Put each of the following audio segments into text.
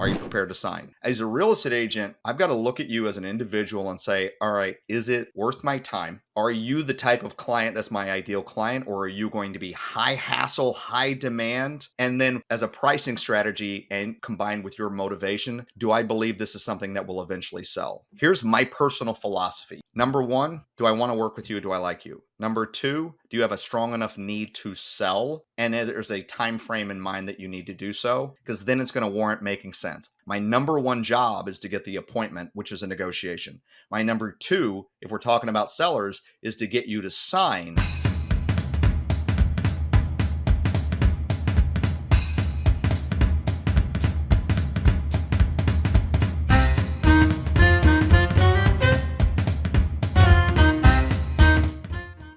Are you prepared to sign? As a real estate agent, I've got to look at you as an individual and say, all right, is it worth my time? Are you the type of client that's my ideal client, or are you going to be high hassle, high demand? And then as a pricing strategy and combined with your motivation, do I believe this is something that will eventually sell? Here's my personal philosophy. Number one, do I want to work with you? Do I like you? Number two, do you have a strong enough need to sell? And there's a time frame in mind that you need to do so, because then it's going to warrant making sense. My number one job is to get the appointment, which is a negotiation. My number two, if we're talking about sellers, is to get you to sign.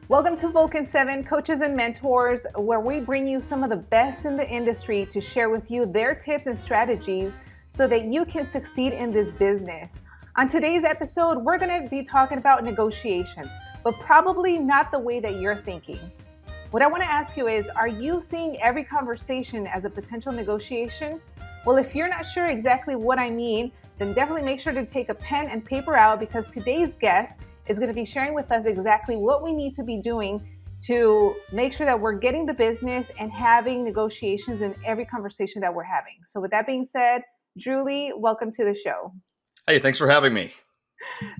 Welcome to Vulcan7 Coaches and Mentors, where we bring you some of the best in the industry to share with you their tips and strategies so that you can succeed in this business. On today's episode, we're going to be talking about negotiations, but probably not the way that you're thinking. What I want to ask you is, are you seeing every conversation as a potential negotiation? Well, if you're not sure exactly what I mean, then definitely make sure to take a pen and paper out, because today's guest is going to be sharing with us exactly what we need to be doing to make sure that we're getting the business and having negotiations in every conversation that we're having. So with that being said, Dru Lee, welcome to the show. Hey, thanks for having me.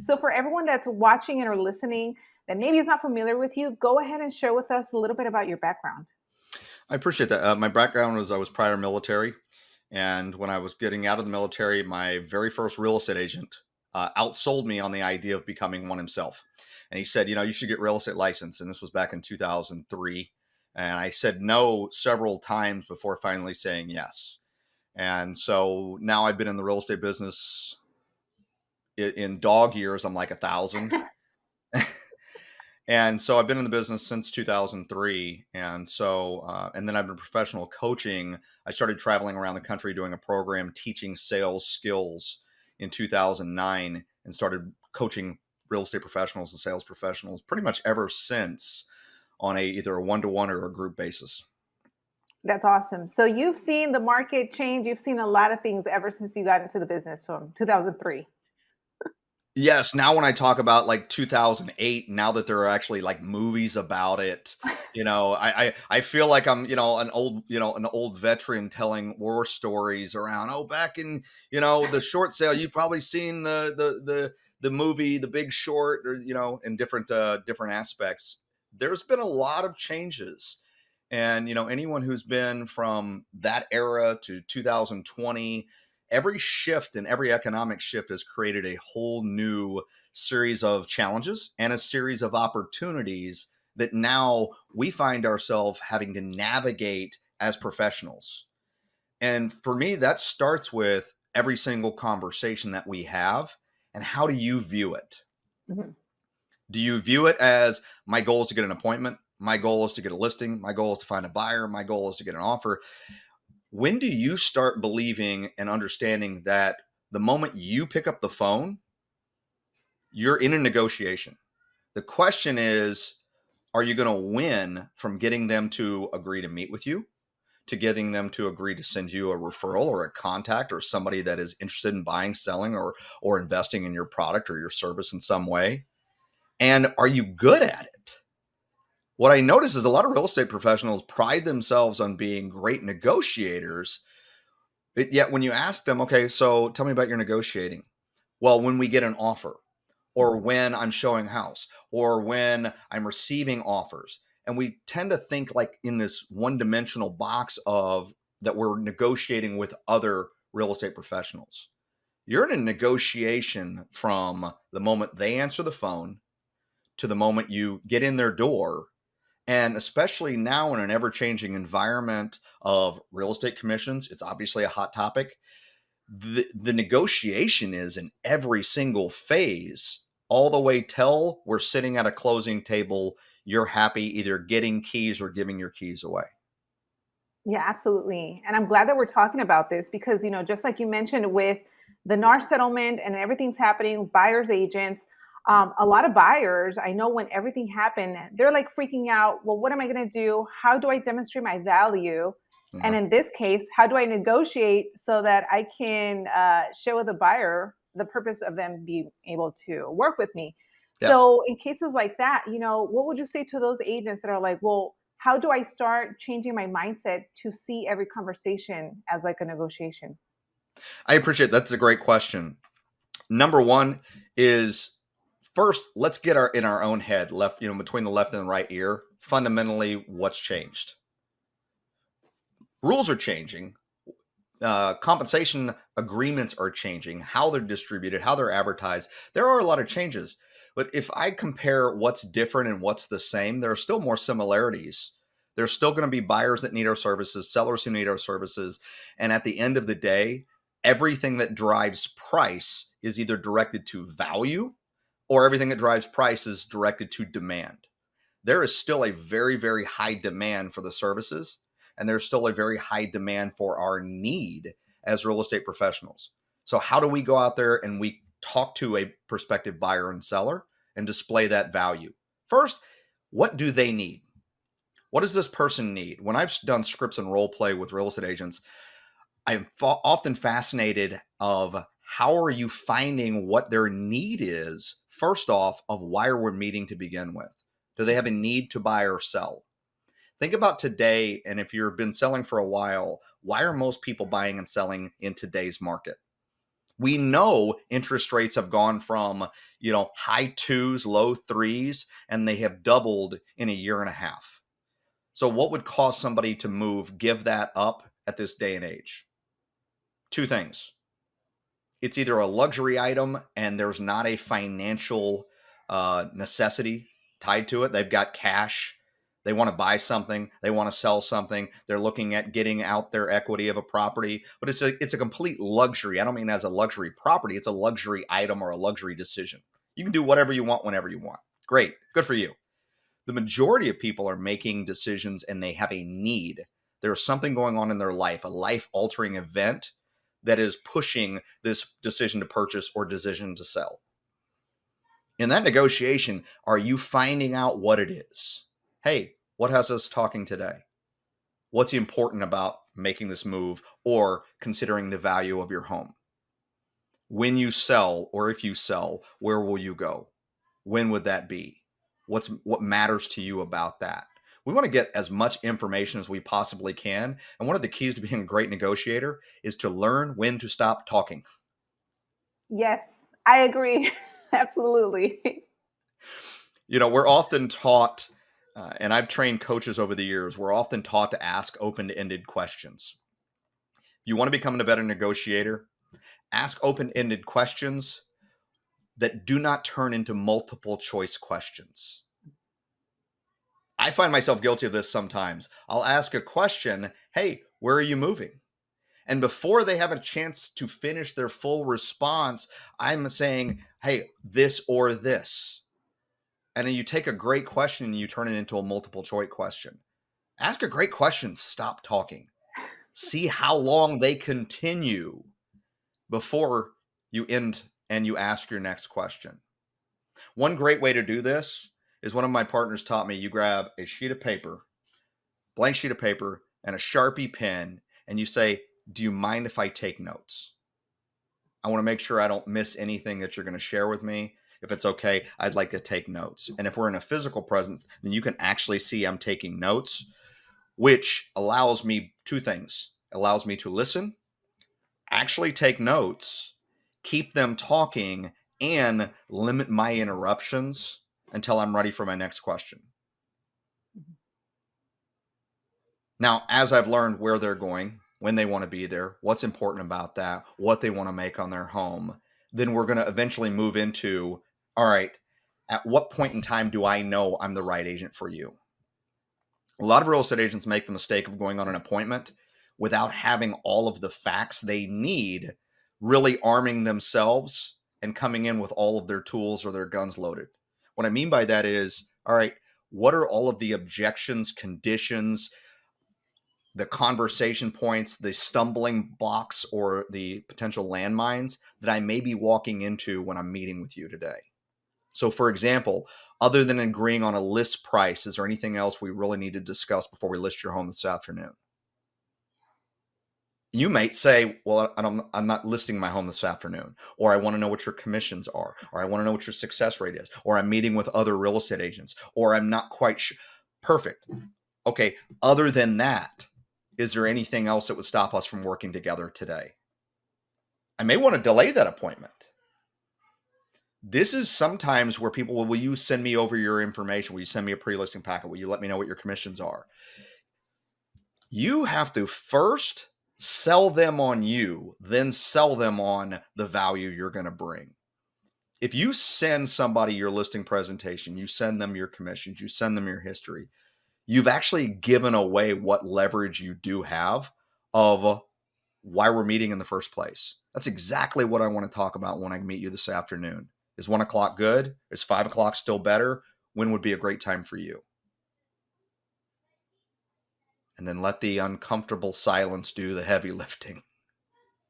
So for everyone that's watching and or listening that maybe is not familiar with you, go ahead and share with us a little bit about your background. I appreciate that. My background was I was prior military. And when I was getting out of the military, my very first real estate agent outsold me on the idea of becoming one himself. And he said, you should get real estate license. And this was back in 2003. And I said no several times before finally saying yes. And so now I've been in the real estate business in dog years. I'm like 1,000. And so I've been in the business since 2003. And so, and then I've been professional coaching. I started traveling around the country doing a program teaching sales skills in 2009, and started coaching real estate professionals and sales professionals pretty much ever since, on either a one-to-one or a group basis. That's awesome. So you've seen the market change. You've seen a lot of things ever since you got into the business from 2003. Yes. Now when I talk about like 2008, now that there are actually like movies about it, I feel like I'm, an old veteran telling war stories around, back in, the short sale, you've probably seen the movie, The Big Short, or, in different aspects. There's been a lot of changes. And, anyone who's been from that era to 2020, every shift and every economic shift has created a whole new series of challenges and a series of opportunities that now we find ourselves having to navigate as professionals. And for me, that starts with every single conversation that we have. And how do you view it? Mm-hmm. Do you view it as, my goal is to get an appointment? My goal is to get a listing. My goal is to find a buyer. My goal is to get an offer. When do you start believing and understanding that the moment you pick up the phone, you're in a negotiation? The question is, are you going to win from getting them to agree to meet with you, to getting them to agree to send you a referral or a contact or somebody that is interested in buying, selling, or investing in your product or your service in some way? And are you good at it? What I notice is a lot of real estate professionals pride themselves on being great negotiators. Yet when you ask them, okay, so tell me about your negotiating. Well, when we get an offer, or when I'm showing house, or when I'm receiving offers. And we tend to think like in this one-dimensional box of that we're negotiating with other real estate professionals. You're in a negotiation from the moment they answer the phone to the moment you get in their door. And especially now in an ever-changing environment of real estate commissions, it's obviously a hot topic. The negotiation is in every single phase, all the way till we're sitting at a closing table. You're happy either getting keys or giving your keys away. Yeah, absolutely. And I'm glad that we're talking about this because, just like you mentioned with the NAR settlement and everything's happening, buyers agents, a lot of buyers, I know when everything happened, they're like freaking out. Well, what am I going to do? How do I demonstrate my value? And Mhm. in this case, how do I negotiate so that I can share with the buyer the purpose of them being able to work with me? Yes. So, in cases like that, what would you say to those agents that are like, well, how do I start changing my mindset to see every conversation as like a negotiation? I appreciate that's a great question. Number one is first, let's get our in our own head, left, between the left and the right ear, fundamentally what's changed. Rules are changing. Compensation agreements are changing, how they're distributed, how they're advertised. There are a lot of changes. But if I compare what's different and what's the same, there are still more similarities. There's still going to be buyers that need our services, sellers who need our services. And at the end of the day, everything that drives price is either directed to value or everything that drives price is directed to demand. There is still a very, very high demand for the services, and there's still a very high demand for our need as real estate professionals. So, how do we go out there and we talk to a prospective buyer and seller and display that value? First, what do they need? What does this person need? When I've done scripts and role play with real estate agents, I'm often fascinated of how are you finding what their need is, first off, of why we're meeting to begin with. Do they have a need to buy or sell? Think about today, and if you've been selling for a while, why are most people buying and selling in today's market? We know interest rates have gone from, high twos, low threes, and they have doubled in a year and a half. So what would cause somebody to give that up at this day and age? Two things. It's either a luxury item and there's not a financial necessity tied to it. They've got cash. They want to buy something. They want to sell something. They're looking at getting out their equity of a property, but it's a complete luxury. I don't mean as a luxury property. It's a luxury item or a luxury decision. You can do whatever you want whenever you want. Great. Good for you. The majority of people are making decisions and they have a need. There's something going on in their life, a life altering event that is pushing this decision to purchase or decision to sell. In that negotiation, are you finding out what it is? Hey, what has us talking today? What's important about making this move or considering the value of your home? When you sell, or if you sell, where will you go? When would that be? What matters to you about that? We want to get as much information as we possibly can. And one of the keys to being a great negotiator is to learn when to stop talking. Yes, I agree. Absolutely. We're often taught, and I've trained coaches over the years, we're often taught to ask open ended questions. If you want to become a better negotiator, ask open ended questions that do not turn into multiple choice questions. I find myself guilty of this sometimes. I'll ask a question, hey, where are you moving? And before they have a chance to finish their full response, I'm saying, hey, this or this. And then you take a great question and you turn it into a multiple choice question. Ask a great question, stop talking. See how long they continue before you end and you ask your next question. One great way to do this is one of my partners taught me you grab a sheet of paper, blank sheet of paper, and a Sharpie pen, and you say, do you mind if I take notes? I want to make sure I don't miss anything that you're going to share with me. If it's okay, I'd like to take notes. And if we're in a physical presence, then you can actually see I'm taking notes, which allows me two things. Allows me to listen, actually take notes, keep them talking, and limit my interruptions until I'm ready for my next question. Now, as I've learned where they're going, when they want to be there, what's important about that, what they want to make on their home, then we're going to eventually move into, all right, at what point in time do I know I'm the right agent for you? A lot of real estate agents make the mistake of going on an appointment without having all of the facts they need, really arming themselves and coming in with all of their tools or their guns loaded. What I mean by that is, all right, what are all of the objections, conditions, the conversation points, the stumbling blocks, or the potential landmines that I may be walking into when I'm meeting with you today? So, for example, other than agreeing on a list price, is there anything else we really need to discuss before we list your home this afternoon? You might say, well, I'm not listing my home this afternoon, or I want to know what your commissions are, or I want to know what your success rate is, or I'm meeting with other real estate agents, or I'm not quite sure. Perfect. Okay. Other than that, is there anything else that would stop us from working together today? I may want to delay that appointment. This is sometimes where people will you send me over your information? Will you send me a pre-listing packet? Will you let me know what your commissions are? You have to first sell them on you, then sell them on the value you're going to bring. If you send somebody your listing presentation, you send them your commissions, you send them your history, you've actually given away what leverage you do have of why we're meeting in the first place. That's exactly what I want to talk about when I meet you this afternoon. Is 1 o'clock good? Is 5 o'clock still better? When would be a great time for you? And then let the uncomfortable silence do the heavy lifting.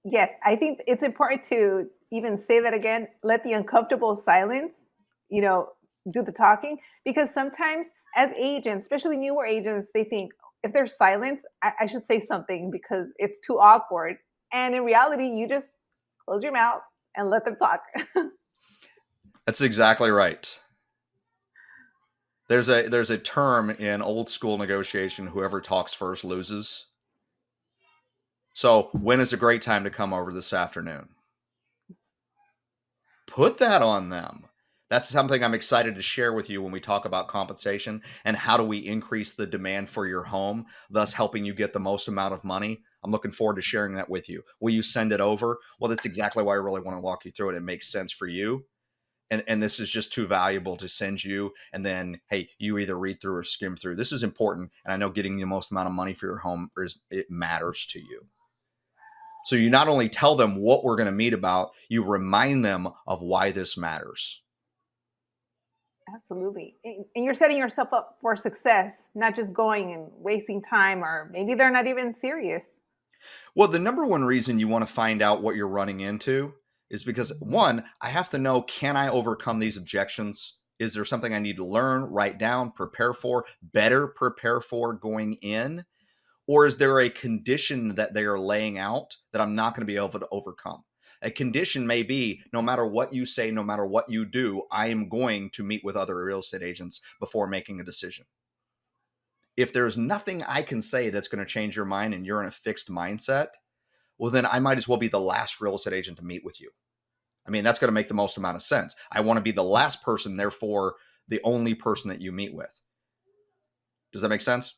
Yes, I think it's important to even say that again. Let the uncomfortable silence, you know, do the talking, because sometimes as agents, especially newer agents, they think if there's silence, I should say something because it's too awkward. And in reality, you just close your mouth and let them talk. That's exactly right. There's a term in old school negotiation, whoever talks first loses. So when is a great time to come over this afternoon? Put that on them. That's something I'm excited to share with you when we talk about compensation and how do we increase the demand for your home, thus helping you get the most amount of money. I'm looking forward to sharing that with you. Will you send it over? Well, that's exactly why I really want to walk you through it. It makes sense for you. And this is just too valuable to send you. And then, hey, you either read through or skim through. This is important. And I know getting the most amount of money for your home it matters to you. So you not only tell them what we're going to meet about, you remind them of why this matters. Absolutely. And you're setting yourself up for success, not just going and wasting time, or maybe they're not even serious. Well, the number one reason you want to find out what you're running into is because one, I have to know, can I overcome these objections? Is there something I need to learn, write down, prepare for, better prepare for going in? Or is there a condition that they are laying out that I'm not going to be able to overcome? A condition may be no matter what you say, no matter what you do, I am going to meet with other real estate agents before making a decision. If there's nothing I can say that's going to change your mind and you're in a fixed mindset, well, then I might as well be the last real estate agent to meet with you. I mean, that's going to make the most amount of sense. I want to be the last person, therefore, the only person that you meet with. Does that make sense?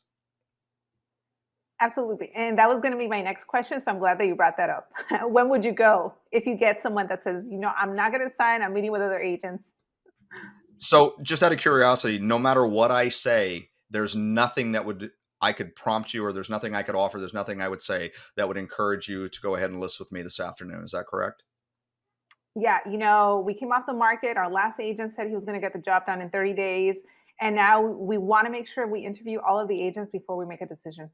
Absolutely. And that was going to be my next question. So I'm glad that you brought that up. When would you go if you get someone that says, I'm not going to sign, I'm meeting with other agents? So, just out of curiosity, no matter what I say, there's nothing that I could prompt you, or there's nothing I could offer. There's nothing I would say that would encourage you to go ahead and list with me this afternoon. Is that correct? Yeah, we came off the market. Our last agent said he was going to get the job done in 30 days. And now we want to make sure we interview all of the agents before we make a decision.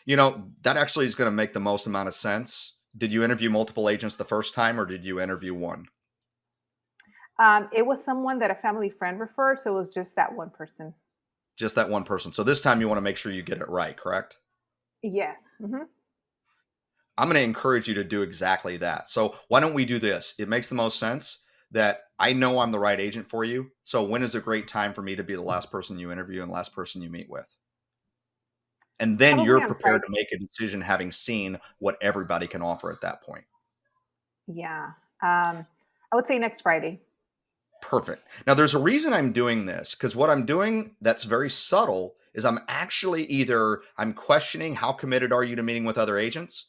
That actually is going to make the most amount of sense. Did you interview multiple agents the first time, or did you interview one? It was someone that a family friend referred. So it was just that one person. Just that one person. So this time you want to make sure you get it right, correct? Yes. I'm going to encourage you to do exactly that. So why don't we do this? It makes the most sense that I know I'm the right agent for you. So when is a great time for me to be the last person you interview and last person you meet with? And then Probably you're on prepared Friday. to make a decision having seen what everybody can offer at that point. Yeah. I would say next Friday. Perfect. Now, there's a reason I'm doing this, because what I'm doing that's very subtle is I'm questioning how committed are you to meeting with other agents?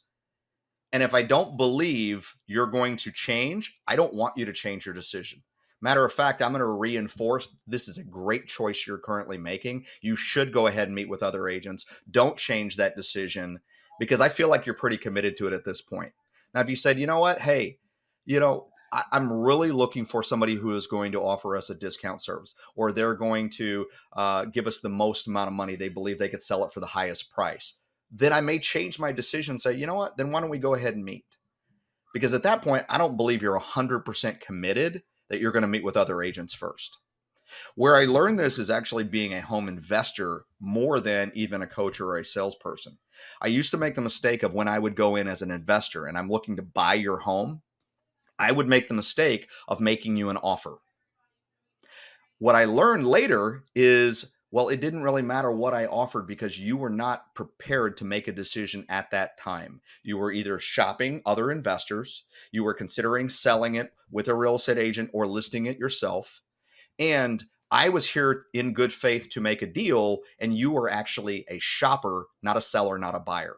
And if I don't believe you're going to change, I don't want you to change your decision. Matter of fact, I'm going to reinforce this is a great choice you're currently making. You should go ahead and meet with other agents. Don't change that decision because I feel like you're pretty committed to it at this point. Now, if you said, you know what, hey, I'm really looking for somebody who is going to offer us a discount service, or they're going to give us the most amount of money. They believe they could sell it for the highest price. Then I may change my decision and say, you know what, then why don't we go ahead and meet? Because at that point, I don't believe you're 100% committed that you're going to meet with other agents first. Where I learned this is actually being a home investor more than even a coach or a salesperson. I used to make the mistake of when I would go in as an investor and I'm looking to buy your home, I would make the mistake of making you an offer. What I learned later is, well, it didn't really matter what I offered because you were not prepared to make a decision at that time. You were either shopping other investors, you were considering selling it with a real estate agent or listing it yourself. And I was here in good faith to make a deal, and you were actually a shopper, not a seller, not a buyer.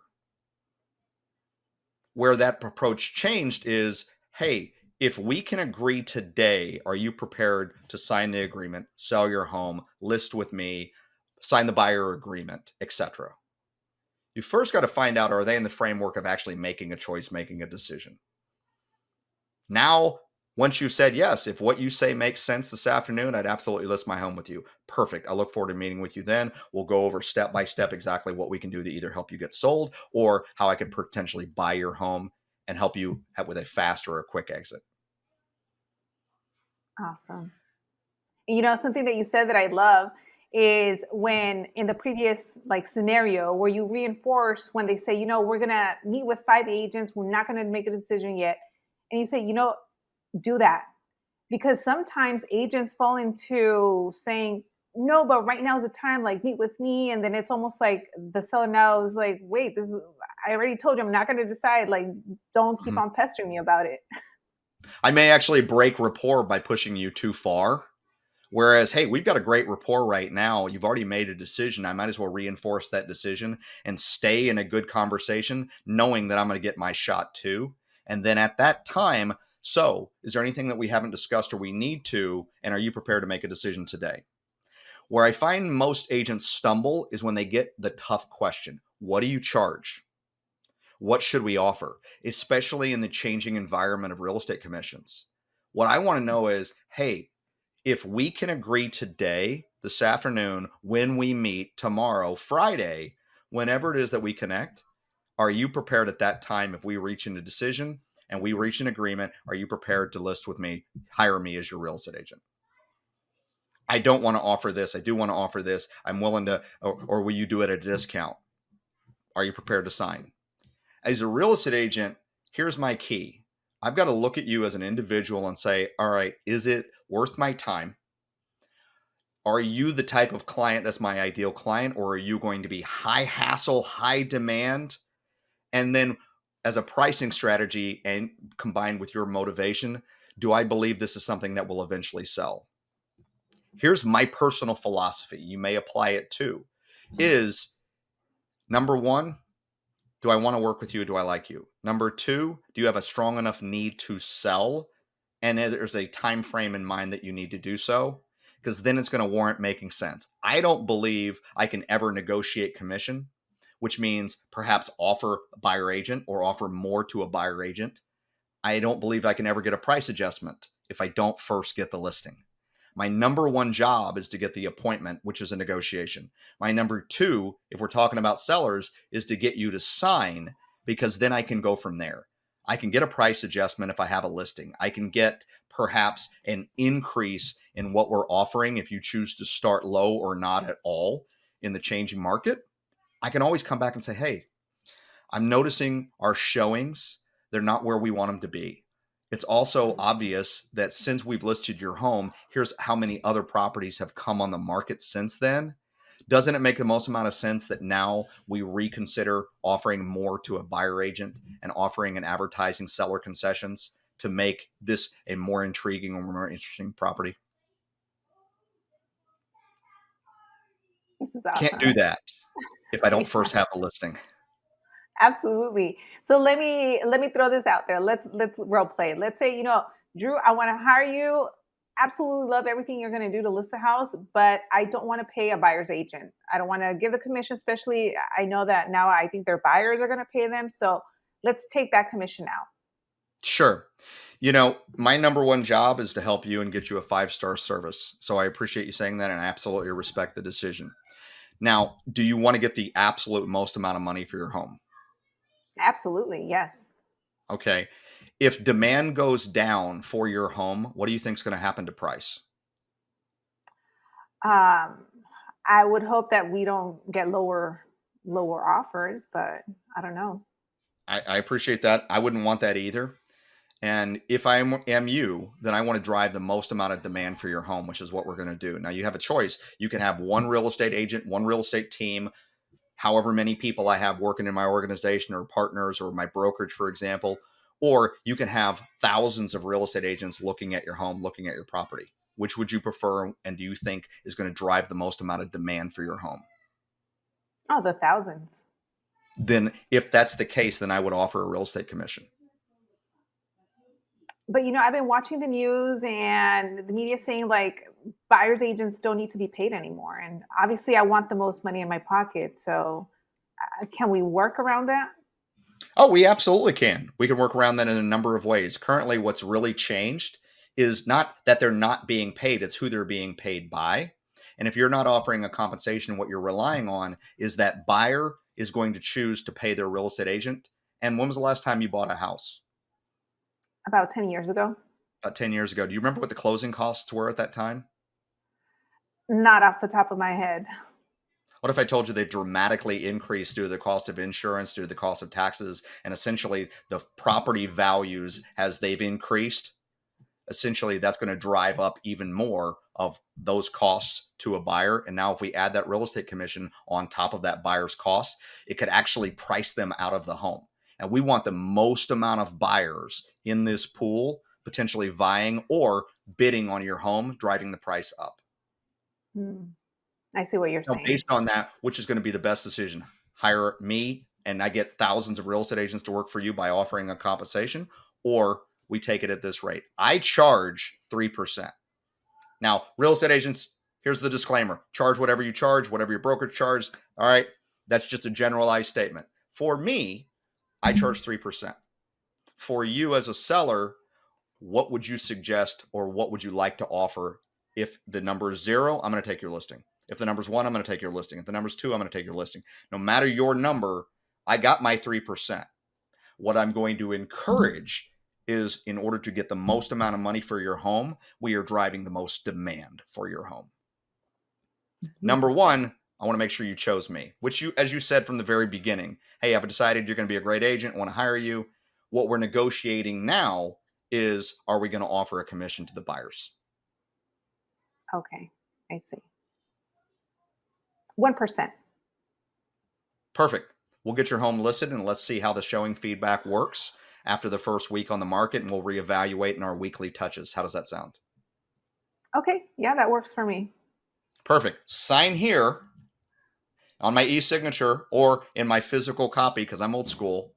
Where that approach changed is, hey, if we can agree today, are you prepared to sign the agreement, sell your home, list with me, sign the buyer agreement, etc.? You first got to find out, are they in the framework of actually making a choice, making a decision? Now, once you've said yes, if what you say makes sense this afternoon, I'd absolutely list my home with you. Perfect. I look forward to meeting with you then. We'll go over step by step exactly what we can do to either help you get sold or how I could potentially buy your home and help you with a fast or a quick exit. Awesome. You know, something that you said that I love is when in the previous like scenario where you reinforce when they say, you know, we're gonna meet with 5 agents, we're not gonna make a decision yet. And you say, you know, do that. Because sometimes agents fall into saying, no, but right now is the time, like meet with me. And then it's almost like the seller now is like, wait, this is I already told you I'm not gonna decide. Like, don't keep Mhm. on pestering me about it. I may actually break rapport by pushing you too far. Whereas, hey, we've got a great rapport right now. You've already made a decision. I might as well reinforce that decision and stay in a good conversation, knowing that I'm going to get my shot too. And then at that time, so is there anything that we haven't discussed or we need to? And are you prepared to make a decision today? Where I find most agents stumble is when they get the tough question: what do you charge? What should we offer? Especially in the changing environment of real estate commissions. What I want to know is, hey, if we can agree today, this afternoon, when we meet tomorrow, Friday, whenever it is that we connect, are you prepared at that time if we reach a decision and we reach an agreement? Are you prepared to list with me, hire me as your real estate agent? I don't want to offer this. I do want to offer this. I'm willing to, or will you do it at a discount? Are you prepared to sign? As a real estate agent, here's my key. I've got to look at you as an individual and say, all right, is it worth my time? Are you the type of client that's my ideal client, or are you going to be high hassle, high demand? And then, as a pricing strategy and combined with your motivation, do I believe this is something that will eventually sell? Here's my personal philosophy. You may apply it too. Is number one, do I want to work with you? Do I like you? Number two, do you have a strong enough need to sell? And there's a time frame in mind that you need to do so, because then it's going to warrant making sense. I don't believe I can ever negotiate commission, which means perhaps offer a buyer agent or offer more to a buyer agent. I don't believe I can ever get a price adjustment if I don't first get the listing. My number one job is to get the appointment, which is a negotiation. My number two, if we're talking about sellers, is to get you to sign, because then I can go from there. I can get a price adjustment if I have a listing. I can get perhaps an increase in what we're offering if you choose to start low or not at all in the changing market. I can always come back and say, hey, I'm noticing our showings, they're not where we want them to be. It's also obvious that since we've listed your home, here's how many other properties have come on the market since then. Doesn't it make the most amount of sense that now we reconsider offering more to a buyer agent and offering an advertising seller concessions to make this a more intriguing or more interesting property? This is Can't do awesome. that if I don't Yeah. first have the listing. Absolutely. So let me throw this out there. Let's role play. Let's say, you know, Dru, I want to hire you. Absolutely love everything you're going to do to list the house, but I don't want to pay a buyer's agent. I don't want to give the commission, especially I know that now I think their buyers are going to pay them. So let's take that commission out. Sure. You know, my number one job is to help you and get you a five-star service. So I appreciate you saying that and I absolutely respect the decision. Now, do you want to get the absolute most amount of money for your home? Absolutely. Yes. Okay. If demand goes down for your home, what do you think is going to happen to price? Um, I would hope that we don't get lower offers, but I don't know. I appreciate that. I wouldn't want that either. And if am you, then I want to drive the most amount of demand for your home, which is what we're going to do. Now you have a choice. You can have one real estate agent, one real estate team, however many people I have working in my organization or partners or my brokerage, for example, or you can have thousands of real estate agents looking at your home, looking at your property. Which would you prefer? And do you think is going to drive the most amount of demand for your home? Oh, the thousands. Then if that's the case, then I would offer a real estate commission. But I've been watching the news and the media saying like buyers agents don't need to be paid anymore. And obviously I want the most money in my pocket. So can we work around that? Oh, we absolutely can. We can work around that in a number of ways. Currently, what's really changed is not that they're not being paid, it's who they're being paid by. And if you're not offering a compensation, what you're relying on is that buyer is going to choose to pay their real estate agent. And when was the last time you bought a house? About 10 years ago. About 10 years ago. Do you remember what the closing costs were at that time? Not off the top of my head. What if I told you they've dramatically increased due to the cost of insurance, due to the cost of taxes, and essentially the property values as they've increased? Essentially, that's going to drive up even more of those costs to a buyer. And now if we add that real estate commission on top of that buyer's cost, it could actually price them out of the home. And we want the most amount of buyers in this pool potentially vying or bidding on your home, driving the price up. Hmm. I see what you're Now, saying. based on that, which is going to be the best decision? Hire me and I get thousands of real estate agents to work for you by offering a compensation, or we take it at this rate. I charge 3%. Now, real estate agents, here's the disclaimer: charge whatever you charge, whatever your brokerage charges. All right. That's just a generalized statement. For me, I charge 3%. For you as a seller, what would you suggest or what would you like to offer? If the number is 0, I'm going to take your listing. If the number's 1, I'm going to take your listing. If the number's 2, I'm going to take your listing. No matter your number, I got my 3%. What I'm going to encourage is, in order to get the most amount of money for your home, we are driving the most demand for your home. Number one, I want to make sure you chose me, which you, as you said from the very beginning, hey, I've decided you're going to be a great agent, I want to hire you. What we're negotiating now is, are we going to offer a commission to the buyers? Okay. I see. 1%. Perfect. We'll get your home listed and let's see how the showing feedback works after the first week on the market, and we'll reevaluate in our weekly touches. How does that sound? Okay. Yeah, that works for me. Perfect. Sign here on my e-signature or in my physical copy, because I'm old school,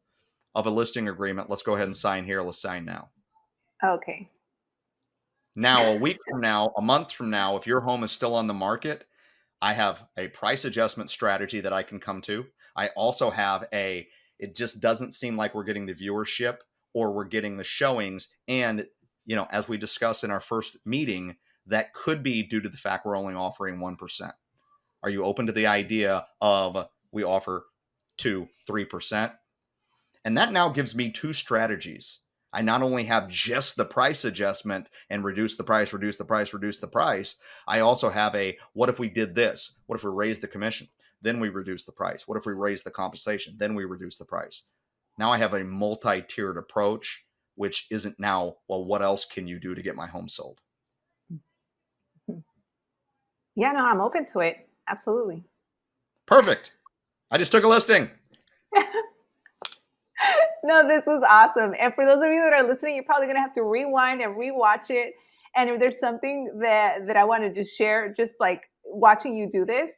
of a listing agreement. Let's go ahead and sign here. Let's sign now. Okay. Now, a week from now, a month from now, if your home is still on the market, I have a price adjustment strategy that I can come to. I also have it just doesn't seem like we're getting the viewership or we're getting the showings. And, as we discussed in our first meeting, that could be due to the fact we're only offering 1%. Are you open to the idea of we offer 2, 3%? And that now gives me two strategies. I not only have just the price adjustment and reduce the price, reduce the price, reduce the price. I also have what if we did this? What if we raise the commission? Then we reduce the price. What if we raise the compensation? Then we reduce the price. Now I have a multi-tiered approach, which isn't now, well, what else can you do to get my home sold? Yeah, no, I'm open to it. Absolutely. Perfect. I just took a listing. No, this was awesome. And for those of you that are listening, you're probably going to have to rewind and rewatch it. And if there's something that I wanted to share, just like watching you do this,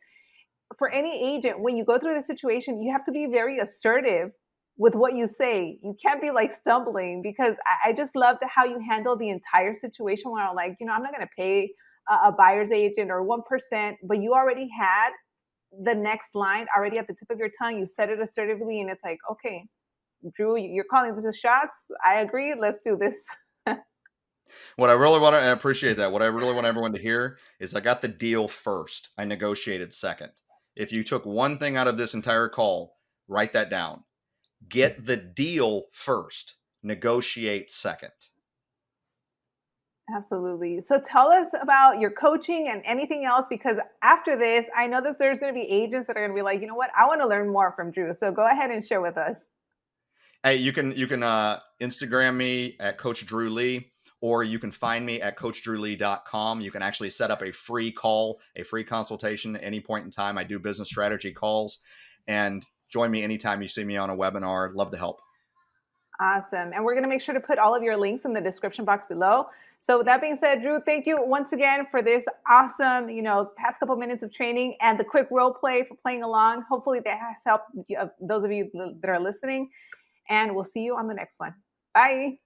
for any agent, when you go through the situation, you have to be very assertive with what you say. You can't be like stumbling, because I just loved how you handle the entire situation where I'm like, I'm not going to pay a buyer's agent or 1%, but you already had the next line already at the tip of your tongue. You said it assertively, and it's like, okay, Dru, you're calling this a shots. I agree. Let's do this. What I really want to, and I appreciate that. What I really want everyone to hear is I got the deal first. I negotiated second. If you took one thing out of this entire call, write that down. Get the deal first, negotiate second. Absolutely. So tell us about your coaching and anything else, because after this, I know that there's going to be agents that are going to be like, you know what, I want to learn more from Dru. So go ahead and share with us. Hey, you can Instagram me at Coach Dru Lee, or you can find me at coachdrulee.com. You can actually set up a free call, a free consultation at any point in time. I do business strategy calls, and join me anytime you see me on a webinar. Love to help. Awesome. And we're going to make sure to put all of your links in the description box below. So with that being said, Dru, thank you once again for this awesome, past couple minutes of training and the quick role play for playing along. Hopefully that has helped those of you that are listening. And we'll see you on the next one. Bye.